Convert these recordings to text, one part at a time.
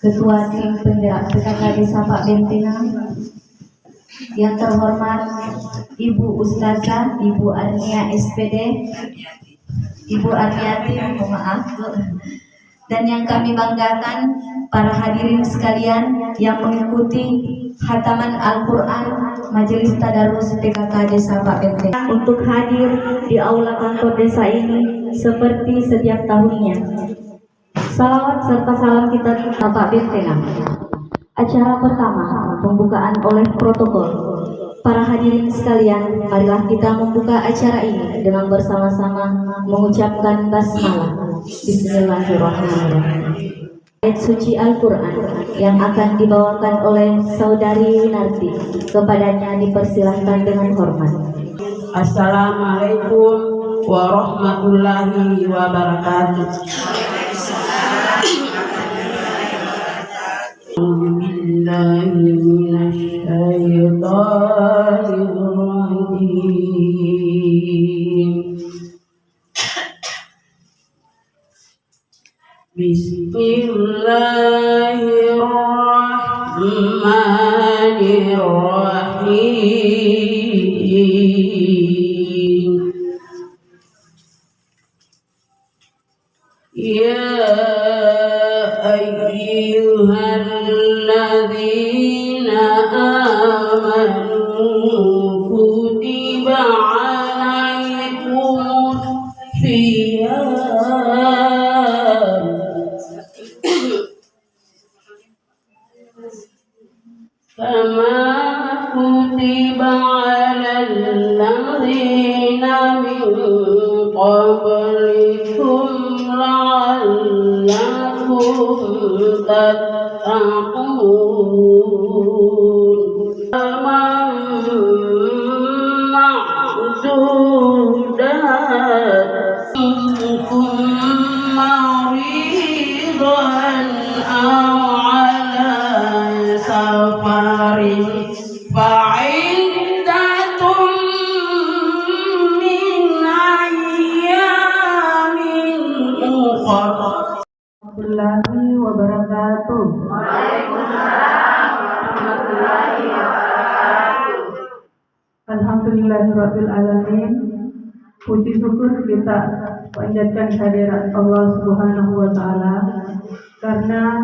Ketua Tim Penggerak PKK Desa Pak Bentina, yang terhormat Ibu Ustazah, Ibu Arnia SPD, Ibu Arniati, mohon maaf, dan yang kami banggakan para hadirin sekalian yang mengikuti khataman Al-Quran Majelis Tadarus PKK Desa Pak Bentina untuk hadir di aula kantor desa ini seperti setiap tahunnya. Salawat serta salam kita Pak Bentina. Acara pertama, pembukaan oleh protokol. Para hadirin sekalian, marilah kita membuka acara ini dengan bersama-sama mengucapkan basmalah. Bismillahirrahmanirrahim. Ayat suci Al-Quran yang akan dibawakan oleh Saudari Winarti. Kepadanya dipersilahkan dengan hormat. Assalamualaikum warahmatullahi wabarakatuh. Bismillahirrahmanirrahim. Ya ayyuhalladzina amanu kutiba alaikum siyam kama kutiba alal ladzina min qablikum la'allakum tattaqun. Amam ma'dudat minkum maridan aw ala safarin fa'iddatun min ayyamin ukhra. Warahmatullahi wabarakatuh. Waalaikumsalam warahmatullahi wabarakatuh. Alhamdulillahirabbil alamin. Puji syukur kita panjatkan kehadirat Allah Subhanahu wa taala karena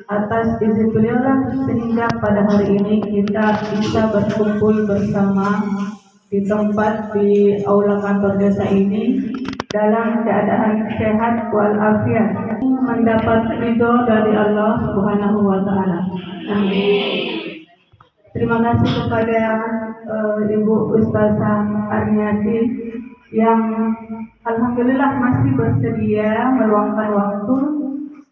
atas izin beliau sehingga pada hari ini kita bisa berkumpul bersama di tempat di aula kantor desa ini dalam keadaan sehat walafiat, mendapat ridho dari Allah Subhanahu wa taala. Amin. Terima kasih kepada Ibu Ustazah Arniati yang alhamdulillah masih bersedia meluangkan waktu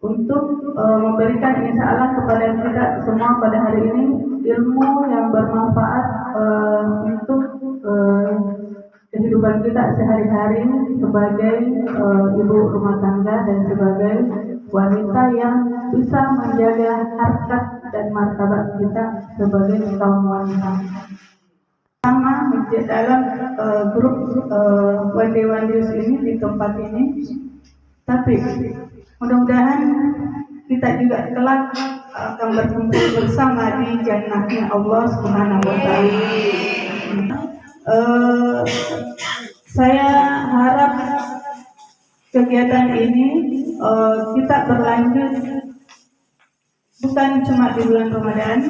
untuk memberikan insya Allah kepada kita semua pada hari ini ilmu yang bermanfaat untuk kehidupan kita sehari-hari sebagai ibu rumah tangga dan sebagai wanita yang bisa menjaga harkat dan martabat kita sebagai kaum wanita. Sama dalam grup Wandewandius ini di tempat ini, tapi mudah-mudahan kita juga kelak akan berkumpul bersama di jannahnya Allah Subhanahu wa taala. Saya harap kegiatan ini kita berlanjut bukan cuma di bulan Ramadan,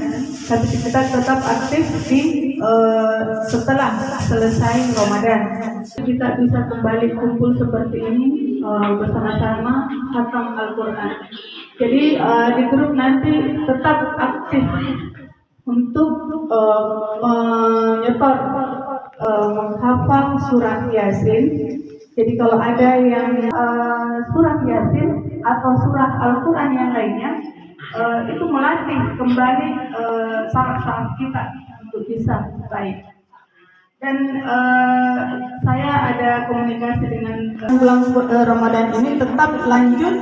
tapi kita tetap aktif di setelah selesai Ramadan. Kita bisa kembali kumpul seperti ini bersama-sama khatam Al-Quran. Jadi di grup nanti tetap aktif untuk menyetor menghafal surah Yasin. Jadi kalau ada yang surah Yasin atau surah Al-Quran yang lainnya, itu melatih kembali saraf-saraf kita untuk bisa baik. Dan saya ada komunikasi dengan bulan Ramadan ini tetap lanjut,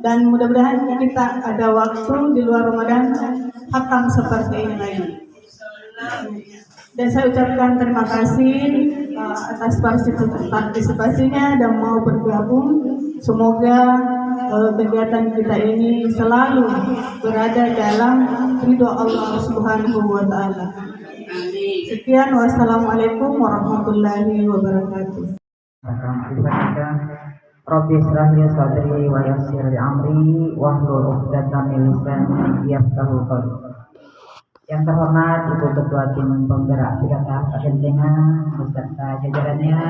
dan mudah-mudahan kita ada waktu di luar Ramadan akan seperti ini lagi. Dan saya ucapkan terima kasih atas partisipasinya dan mau bergabung. Semoga kegiatan kita ini selalu berada dalam ridho Allah Subhanahu wa taala. Sekian, wassalamualaikum warahmatullahi wabarakatuh. Rabbi israh li sadri wa yassir li amri wahlul 'uqdatam min lisani yafqahu qawli. Yang terhormat Ibu Ketua Tim Penggerak Pidana Pakentenga beserta jajarannya,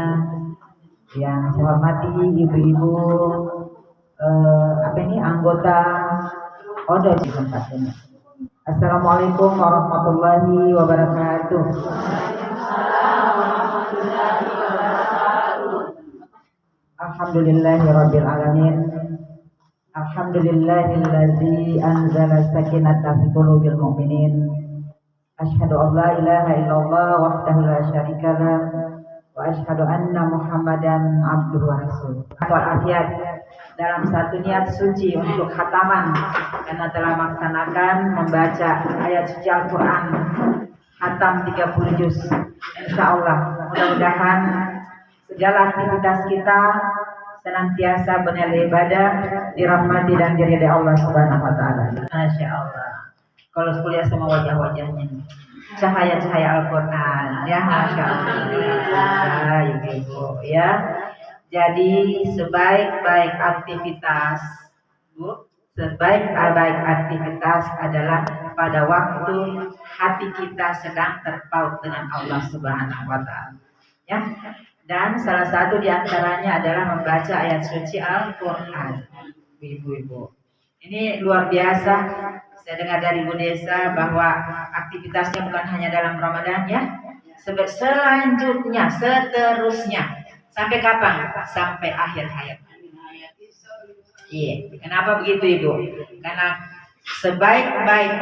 yang saya hormati ibu-ibu anggota ODO di tempat ini. Assalamualaikum warahmatullahi wabarakatuh. Alhamdulillahirabbil alamin. Alhamdulillahillazi anzala sakinata fi qulubil mu'minin. Asyhadu an la ilaha illallah wahdahu la syarikalah wa asyhadu anna Muhammadan abduhu wa rasuluh. Walafiat dalam satu niat suci untuk khataman, karena telah melaksanakan membaca ayat suci Al-Quran khatam 30 juz. Insyaallah mudah-mudahan segala aktivitas kita senantiasa bernilai ibadah, dirahmati dan diridai Allah Subhanahu wa taala. Masya Allah. Kalau kuliah sama wajah-wajahnya, cahaya-cahaya Al-Quran, ya Masya Allah, ibu-ibu, ya. Jadi sebaik-baik aktivitas, Bu, sebaik-baik aktivitas adalah pada waktu hati kita sedang terpaut dengan Allah Subhanahu wa taala. Ya. Dan salah satu di antaranya adalah membaca ayat suci Al-Quran. Ibu-ibu, ini luar biasa. Saya dengar dari Bu Desa bahwa aktivitasnya bukan hanya dalam Ramadan, ya. Selanjutnya, seterusnya. Sampai kapan? Sampai akhir hayat. Iya. Kenapa begitu, Ibu? Karena sebaik-baik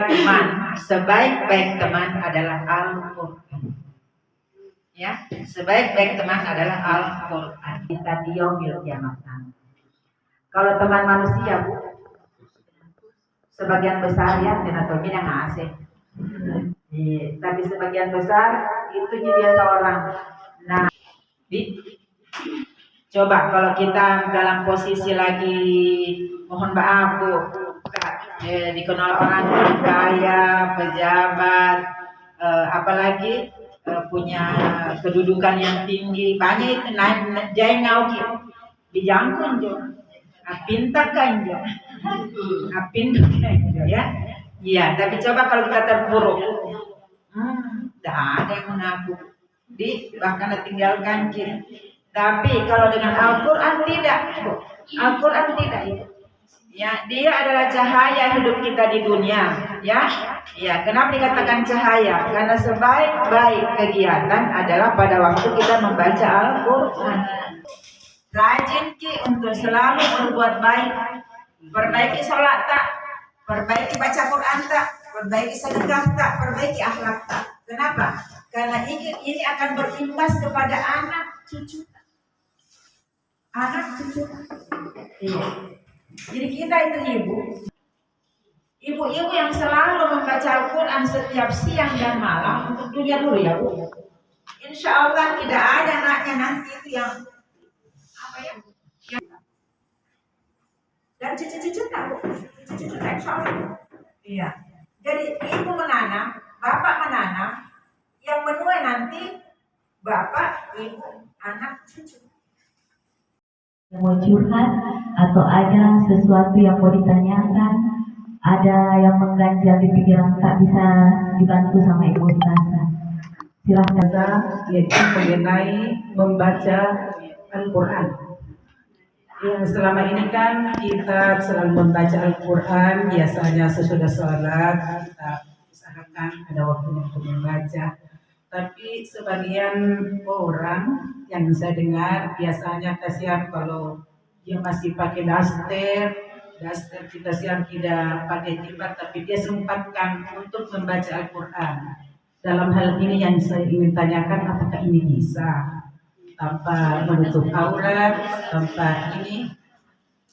teman adalah Al-Quran. Ya, sebaik-baik teman adalah Al-Quran. Kita diomil kiamat. Kalau teman manusia, Bu, sebagian besar ya atau bidang asing. Tapi sebagian besar itu biasa orang. Nah, coba kalau kita dalam posisi lagi, mohon maaf Bu, dikenal orang kaya, pejabat, apalagi punya kedudukan yang tinggi, banyak itu naik jaya ngauki dijangkun jo, pintar kan jo, ya. Iya, tapi coba kalau kita terpuruk, tidak ada yang mengaku, bahkan tinggalkan kiri. Tapi kalau dengan Al-Quran tidak, Al-Quran tidak itu. Ya, dia adalah cahaya hidup kita di dunia, ya. Ya, kenapa dikatakan cahaya? Karena sebaik-baik kegiatan adalah pada waktu kita membaca Al-Quran. Rajin Ki untuk selalu berbuat baik, perbaiki sholat tak, perbaiki baca Quran tak, perbaiki sedekah tak, perbaiki akhlak tak. Kenapa? Karena ini akan berimbas kepada anak cucu. Anak cucu. Iya. Jadi kita itu ibu-ibu yang selalu membaca Al-Quran setiap siang dan malam untuk dunia dulu ya Bu. Insya Allah tidak ada anaknya nanti itu yang dan cucu-cucu tak Bu, cucu-cucu tak insya Allah. Iya. Jadi ibu menanam, bapak menanam, yang menuai nanti bapak, ibu, anak, cucu. Mau curhat atau ada sesuatu yang mau ditanyakan, ada yang mengganjal di pikiran tak bisa dibantu sama Ibu Ustazah. Silahkan. Yaitu mengenai membaca Al-Quran. Yang selama ini kan kita selalu membaca Al-Quran, biasanya sesudah sholat kita usahakan ada waktu untuk membaca. Tapi sebagian orang yang saya dengar biasanya kasihan kalau dia masih pakai daster kita siang tidak pakai jilbab, tapi dia sempatkan untuk membaca Al-Quran. Dalam hal ini yang saya ingin tanyakan, apakah ini bisa tanpa menutup aurat, tanpa ini?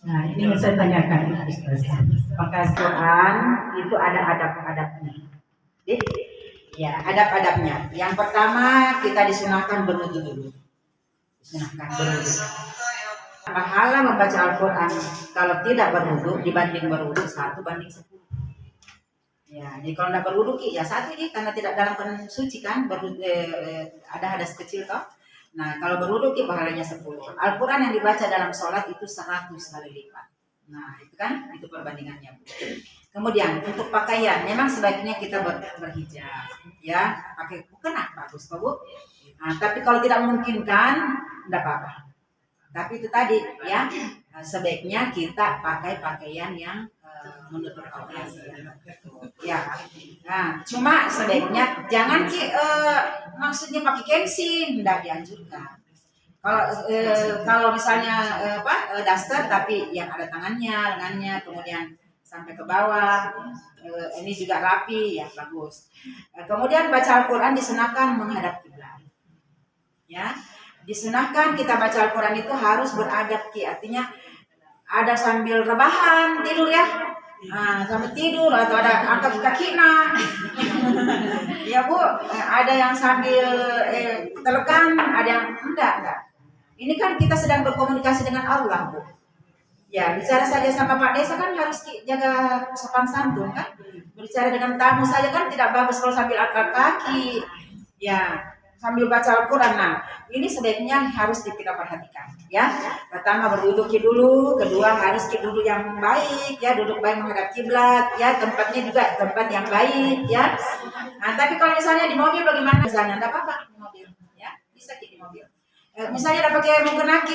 Nah, ini yang saya tanyakan, Ustaz. Maka Quran itu ada adab-adabnya. Ya, adab-adabnya. Yang pertama kita disunahkan berwudu dulu. Disunahkan berwudu. Pahala membaca Al-Quran kalau tidak berwudu dibanding berwudu 1:10. Ya, jadi kalau tidak berwudu ya 1 ini karena tidak dalam keadaan suci kan, ada hadas kecil toh. Nah, kalau berwudu pahalanya 10. Al-Quran yang dibaca dalam sholat itu 100 kali lipat. Nah, itu kan, itu perbandingannya. Kemudian untuk pakaian, memang sebaiknya kita berhijab, ya, pakai mukena bagus kok Bu. Nah, tapi kalau tidak memungkinkan, tidak apa-apa. Tapi itu tadi, ya, sebaiknya kita pakai pakaian yang menutup aurat. Ya, nah, cuma sebaiknya jangan maksudnya pakai kensin, tidak dianjurkan. Kalau misalnya daster tapi yang ada tangannya, lengannya, kemudian sampai ke bawah, ini juga rapi, ya bagus. Kemudian baca Al-Quran disunahkan menghadap kiblat. Ya, disunahkan kita baca Al-Quran itu harus beradab artinya ada sambil rebahan tidur ya. Nah, sambil tidur atau ada angkat kaki ya Bu, ada yang sambil telekan, ada yang enggak. Ini kan kita sedang berkomunikasi dengan Allah Bu. Ya, bicara saja sama Pak Desa kan harus jaga sopan santun kan. Berbicara dengan tamu saja kan tidak bagus kalau sambil angkat kaki. Ya, sambil baca Al-Quran. Nah, ini sebaiknya harus kita perhatikan ya. Pertama berwudu dulu, kedua harus duduk yang baik ya, duduk baik menghadap kiblat ya, tempatnya juga tempat yang baik ya. Nah, tapi kalau misalnya di mobil bagaimana? Misalnya enggak apa-apa di mobil ya, bisa di mobil. Misalnya ada pakai mukena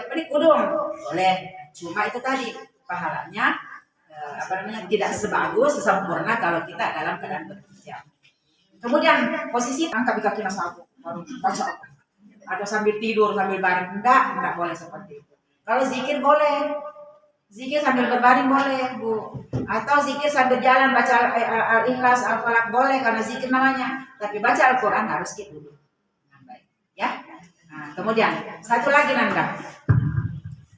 penik udung, boleh. Cuma itu tadi pahalanya tidak sebagus, sesempurna kalau kita dalam keadaan berhijab. Kemudian posisi angkat kaki satu, baru baca atau sambil tidur sambil baring enggak boleh seperti itu. Kalau zikir boleh, zikir sambil berbaring boleh Bu, atau zikir sambil jalan baca Al-Ikhlas, Al-Falaq boleh karena zikir namanya. Tapi baca Al-Quran harus dulu. Ya. Nah, kemudian satu lagi Nanda.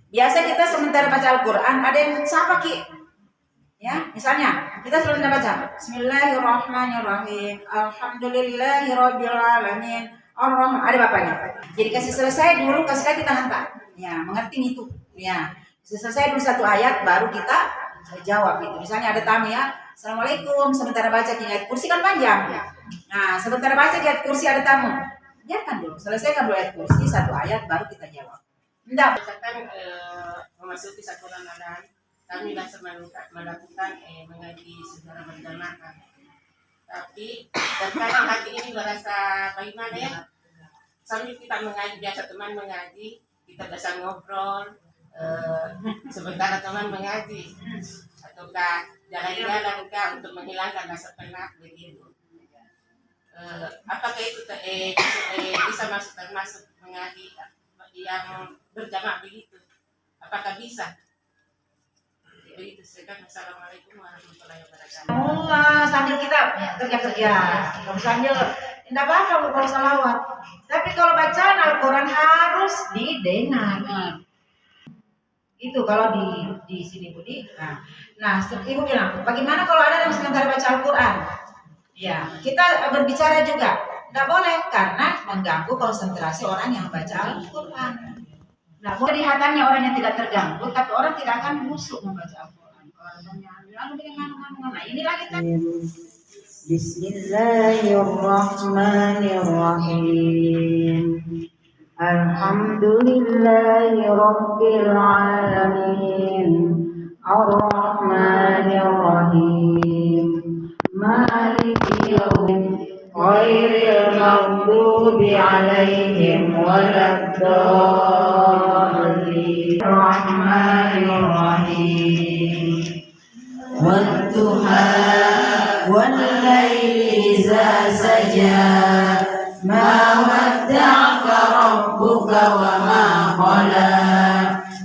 Biasa kita sementara baca Al-Quran ada yang sapa Ki. Ya, misalnya kita selalu baca Bismillahirrahmanirrahim, Alhamdulillahirabbil alamin, Ar-Rahman, ada bapaknya. Jadi kasih selesai dulu, kasih lagi tangan tak. Ya, mengerti itu. Ya, selesai dulu satu ayat baru kita jawab itu. Misalnya ada tamu ya, Assalamualaikum, sementara baca ayat kursi kan panjang. Nah, sementara baca ayat kursi ada tamu. Biarkan dulu, selesaikan dulu ayat kursi, satu ayat baru kita jawab. Enggak. Misalkan memasuki satu Ramadan, kami langsung melakukan mengaji secara berjamaah. Tapi terkadang hati ini merasa bagaimana ya? Sambil kita mengaji, biasa teman mengaji, kita bisa ngobrol, sementara teman mengaji, ataukah jalan-jalan untuk menghilangkan rasa penat begitu. Apakah itu bisa termasuk mengaji yang berjamaah begitu? Apakah bisa? Begitu. Assalamualaikum warahmatullahi wabarakatuh. Allah sambil kita kerja. Kalau sambil tidak apa-apa kalau salawat. Tapi kalau bacaan Al-Quran harus didengar. Itu kalau di sini Budi. Nah, Ibu bilang, bagaimana kalau ada yang sementara baca Al-Quran? Ya, kita berbicara juga. Tidak boleh karena mengganggu konsentrasi orang yang baca Al-Quran. Nah, kelihatannya orang yang tidak terganggu, tapi orang tidak akan busuk membaca Al-Quran. Nah, ini lagi kan. Bismillahirrahmanirrahim. Alhamdulillahirabbil alamin. Ar-Rahmanir-Rahim. Maliki yaumiddin. Ghairil maghdubi 'alaihim waladdallin. Rahmanir-Rahim. Wadduha wal-laili idza saja. Ma wadda'aka rabbuka wa ma qala.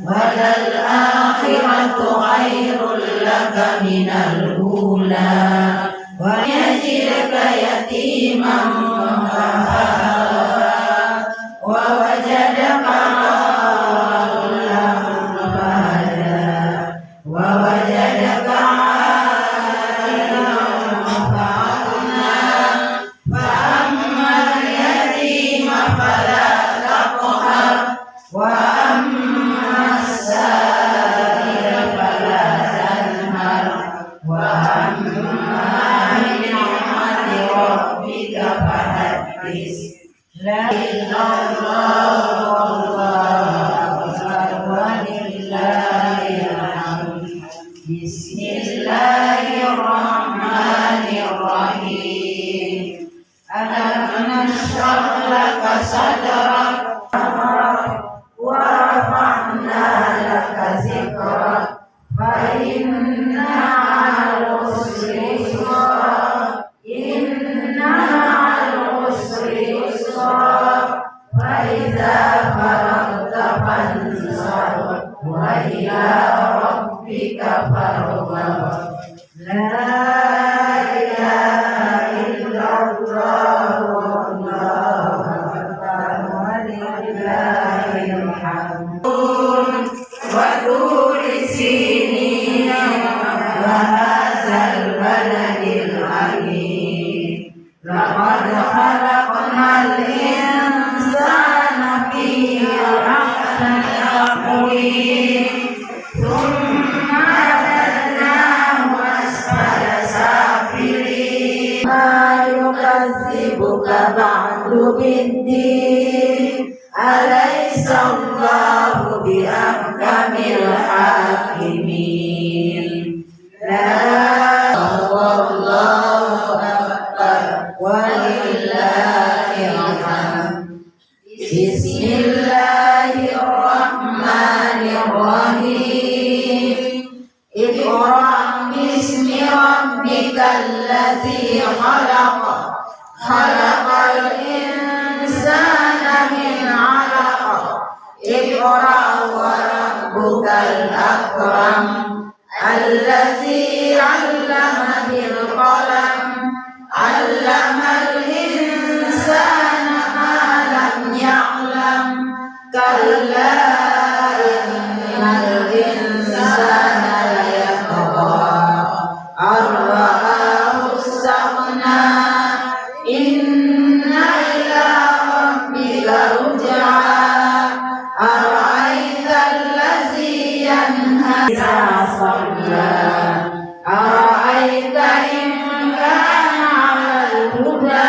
Walal akhiratu khairul laka minal ula. Wa yajidaka yatiman wa wajadaka ghullan fahada wa wajadaka ailan fa'agna fa ammal yatima fala taqhar wa La ilaha illallah walillahil hamd. Bismillahirrahmanirrahim. Alam nashrah laka sadrak wa rafa'na laka zikrak fa inna ma'al usri yusra inna ma'al usri yusra fa idza faragta fansab wa ila rabbika farghab. La ilaha illallah wallahu akbar walillahil hamd. Wa turi sinin wa hadzal baladil amin. Laqad khalaqnal insana fi ahsani taqwim. Thumma radadnahu asfala safilin. Ma yukadzibuka ba'du biddin. Alaysa Allahu bi ahkamil hakimin. La wallahu akbar walillahil hamd. Bismillahirrahmanirrahim. Iqra' bismi rabbikal ladzi khalaq. Khalaqal insana min 'alaq. Iqra' wa rabbukal akram. Alladzi 'allama bil qalam. 'Allamal insana ma lam ya'lam. Kalla innal insana layatgha ar-ra'ahu istaghna. Inna ila rabbika ruj'a. Ara'aital ladzi yanha idza shalla. Ara'aita in kana 'alal huda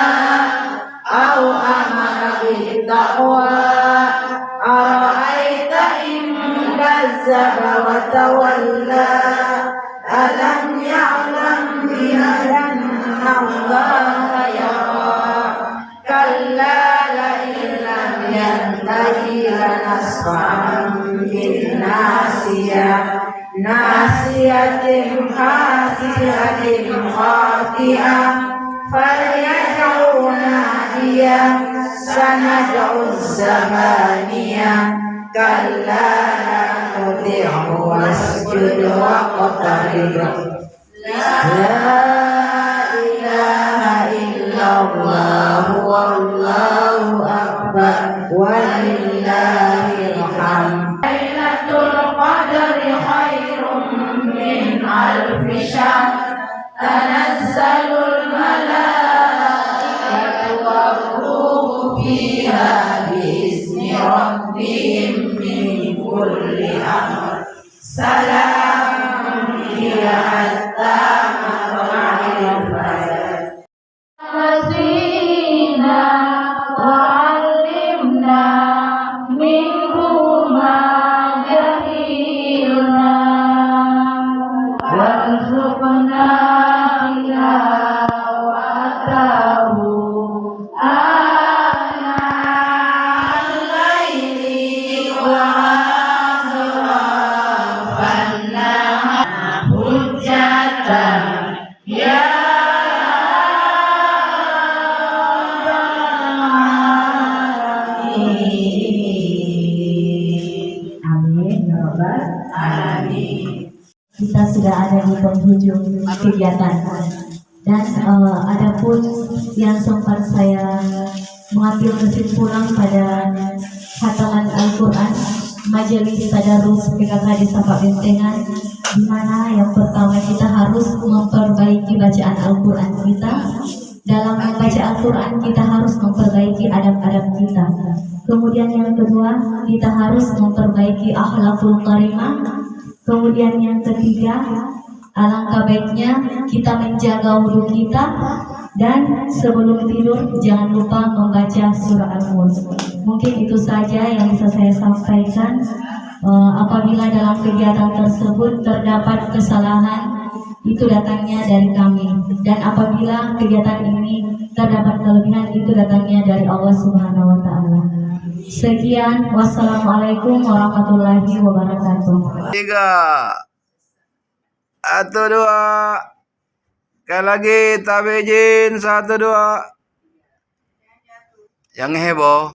aw amara bit taqwa. Ara'aita in kazzaba wa tawalla. Alam ya'lam bi anna Allaha yara. Kalla la illam yantahi lanasfa'an bin nasiyah. Nasiyatin khati'atin khati'ah. Falyad'u nadiyah. Sanad'u zamaniyah. Kalla la tuti'hu wasjud waqtarib. La ilaha illallah wallahu akbar walillahil hamd. Lailatul qadri khairum min alfi syahr. Tanazzalul malaikatu war-ruhu fiha bi'izni rabbihim min kulli amr. Salamun hiya hatta matla'il fajr. Wazina wa'allimna minhu ma jahilna. Warzuqna tilawatahu ana al-laili wa asrafan nahar hujjatan ya Amin ya rabbal alamin. kita sudah ada di penghujung kegiatan dan adapun yang sempat saya mengambil kesimpulan pada khataman Al-Quran majelis tadarus PKK di Sapak Bentengan, di mana yang pertama kita harus memperbaiki bacaan Al-Quran kita. Dalam membaca Al-Quran kita harus memperbaiki adab-adab kita. Kemudian yang kedua, kita harus memperbaiki akhlakul karimah. Kemudian yang ketiga, alangkah baiknya kita menjaga wudhu kita. Dan sebelum tidur jangan lupa membaca surah Al-Mulk. Mungkin itu saja yang bisa saya sampaikan. Apabila dalam kegiatan tersebut terdapat kesalahan, itu datangnya dari kami. Dan apabila kegiatan ini terdapat kelebihan, itu datangnya dari Allah Subhanahu wa Ta'ala. Sekian, wassalamualaikum warahmatullahi wabarakatuh. 3, 1, 2. Sekali lagi, tabijin 1, 2. Yang heboh.